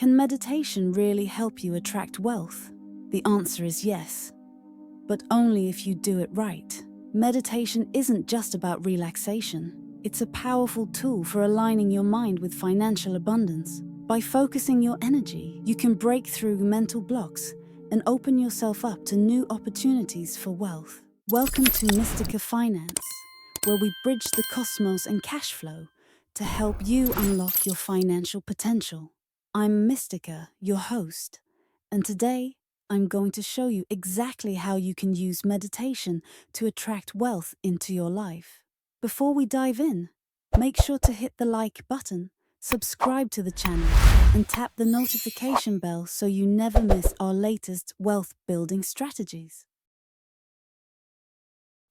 Can meditation really help you attract wealth? The answer is yes, but only if you do it right. Meditation isn't just about relaxation. It's a powerful tool for aligning your mind with financial abundance. By focusing your energy, you can break through mental blocks and open yourself up to new opportunities for wealth. Welcome to Mystica Finance, where we bridge the cosmos and cash flow to help you unlock your financial potential. I'm Mystica, your host, and today I'm going to show you exactly how you can use meditation to attract wealth into your life. Before we dive in, make sure to hit the like button, subscribe to the channel, and tap the notification bell so you never miss our latest wealth-building strategies.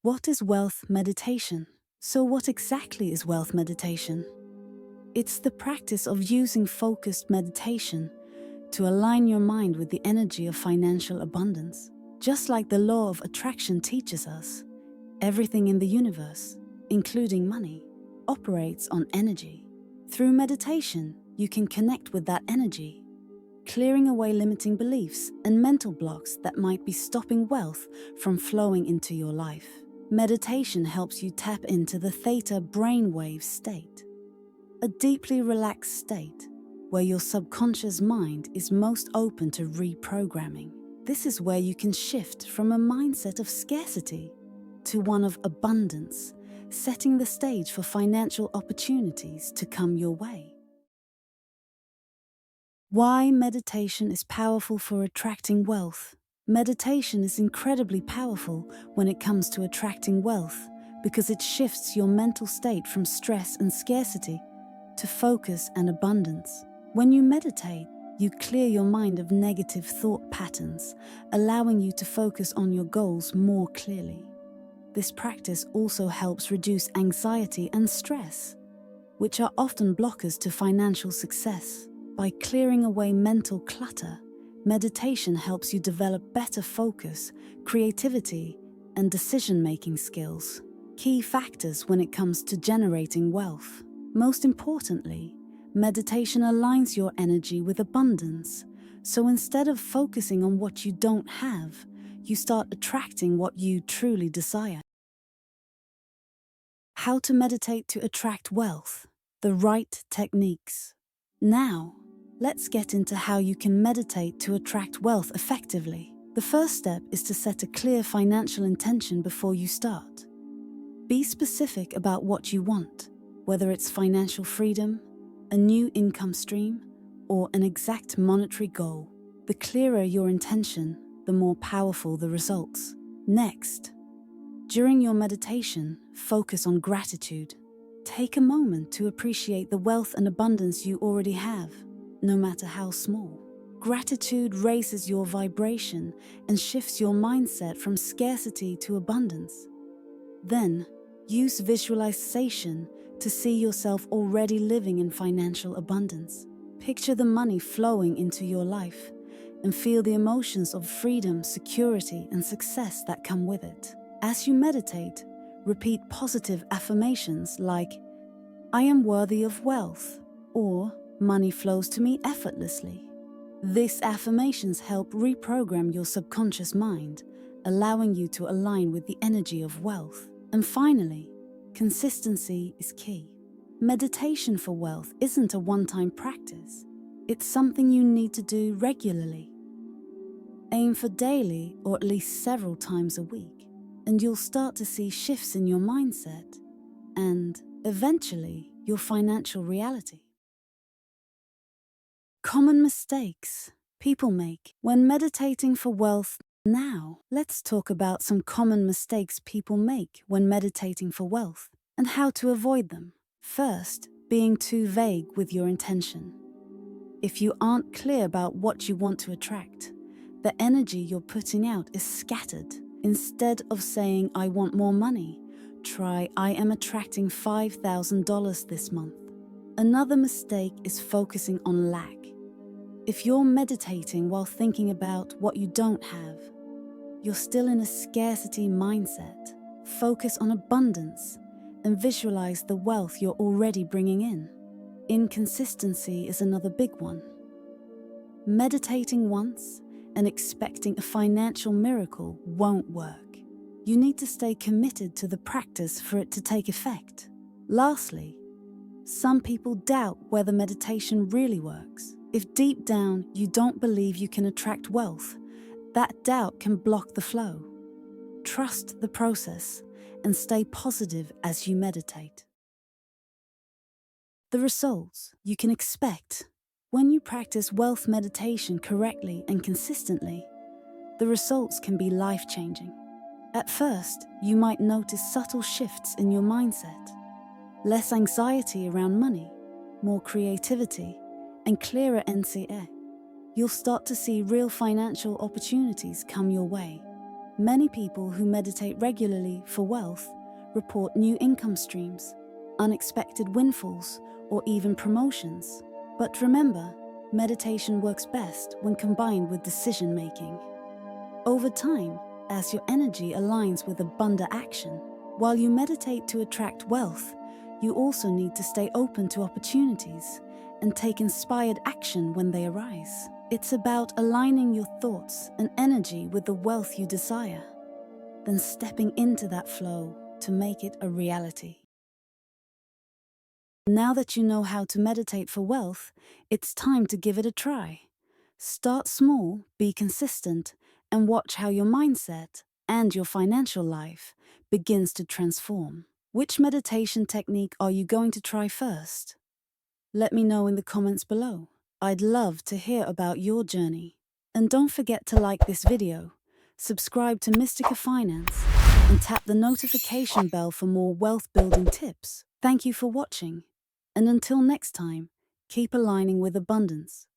What is wealth meditation? So what exactly is wealth meditation? It's the practice of using focused meditation to align your mind with the energy of financial abundance. Just like the law of attraction teaches us, everything in the universe, including money, operates on energy. Through meditation, you can connect with that energy, clearing away limiting beliefs and mental blocks that might be stopping wealth from flowing into your life. Meditation helps you tap into the theta brainwave state, a deeply relaxed state where your subconscious mind is most open to reprogramming. This is where you can shift from a mindset of scarcity to one of abundance, setting the stage for financial opportunities to come your way. Why meditation is powerful for attracting wealth? Meditation is incredibly powerful when it comes to attracting wealth because it shifts your mental state from stress and scarcity to focus and abundance. When you meditate, you clear your mind of negative thought patterns, allowing you to focus on your goals more clearly. This practice also helps reduce anxiety and stress, which are often blockers to financial success. By clearing away mental clutter, meditation helps you develop better focus, creativity, and decision-making skills, key factors when it comes to generating wealth. Most importantly, meditation aligns your energy with abundance. So instead of focusing on what you don't have, you start attracting what you truly desire. How to meditate to attract wealth. The right techniques. Now, let's get into how you can meditate to attract wealth effectively. The first step is to set a clear financial intention before you start. Be specific about what you want, whether it's financial freedom, a new income stream, or an exact monetary goal. The clearer your intention, the more powerful the results. Next, during your meditation, focus on gratitude. Take a moment to appreciate the wealth and abundance you already have, no matter how small. Gratitude raises your vibration and shifts your mindset from scarcity to abundance. Then, use visualization to see yourself already living in financial abundance. Picture the money flowing into your life and feel the emotions of freedom, security, and success that come with it. As you meditate, repeat positive affirmations like, "I am worthy of wealth," or "Money flows to me effortlessly." These affirmations help reprogram your subconscious mind, allowing you to align with the energy of wealth. And finally, consistency is key. Meditation for wealth isn't a one-time practice. It's something you need to do regularly. Aim for daily or at least several times a week, and you'll start to see shifts in your mindset and, eventually, your financial reality. Common mistakes people make when meditating for wealth. Now, let's talk about some common mistakes people make when meditating for wealth and how to avoid them. First, being too vague with your intention. If you aren't clear about what you want to attract, the energy you're putting out is scattered. Instead of saying, "I want more money," try, "I am attracting $5,000 this month." Another mistake is focusing on lack. If you're meditating while thinking about what you don't have, you're still in a scarcity mindset. Focus on abundance and visualize the wealth you're already bringing in. Inconsistency is another big one. Meditating once and expecting a financial miracle won't work. You need to stay committed to the practice for it to take effect. Lastly, some people doubt whether meditation really works. If deep down you don't believe you can attract wealth, that doubt can block the flow. Trust the process and stay positive as you meditate. The results you can expect. When you practice wealth meditation correctly and consistently, the results can be life-changing. At first, you might notice subtle shifts in your mindset. Less anxiety around money, more creativity, and clearer NCA. You'll start to see real financial opportunities come your way. Many people who meditate regularly for wealth report new income streams, unexpected windfalls, or even promotions. But remember, meditation works best when combined with decision-making. Over time, as your energy aligns with abundant action, while you meditate to attract wealth, you also need to stay open to opportunities and take inspired action when they arise. It's about aligning your thoughts and energy with the wealth you desire, then stepping into that flow to make it a reality. Now that you know how to meditate for wealth, it's time to give it a try. Start small, be consistent, and watch how your mindset and your financial life begins to transform. Which meditation technique are you going to try first? Let me know in the comments below. I'd love to hear about your journey. And don't forget to like this video, subscribe to Mystica Finance, and tap the notification bell for more wealth-building tips. Thank you for watching. And until next time, keep aligning with abundance.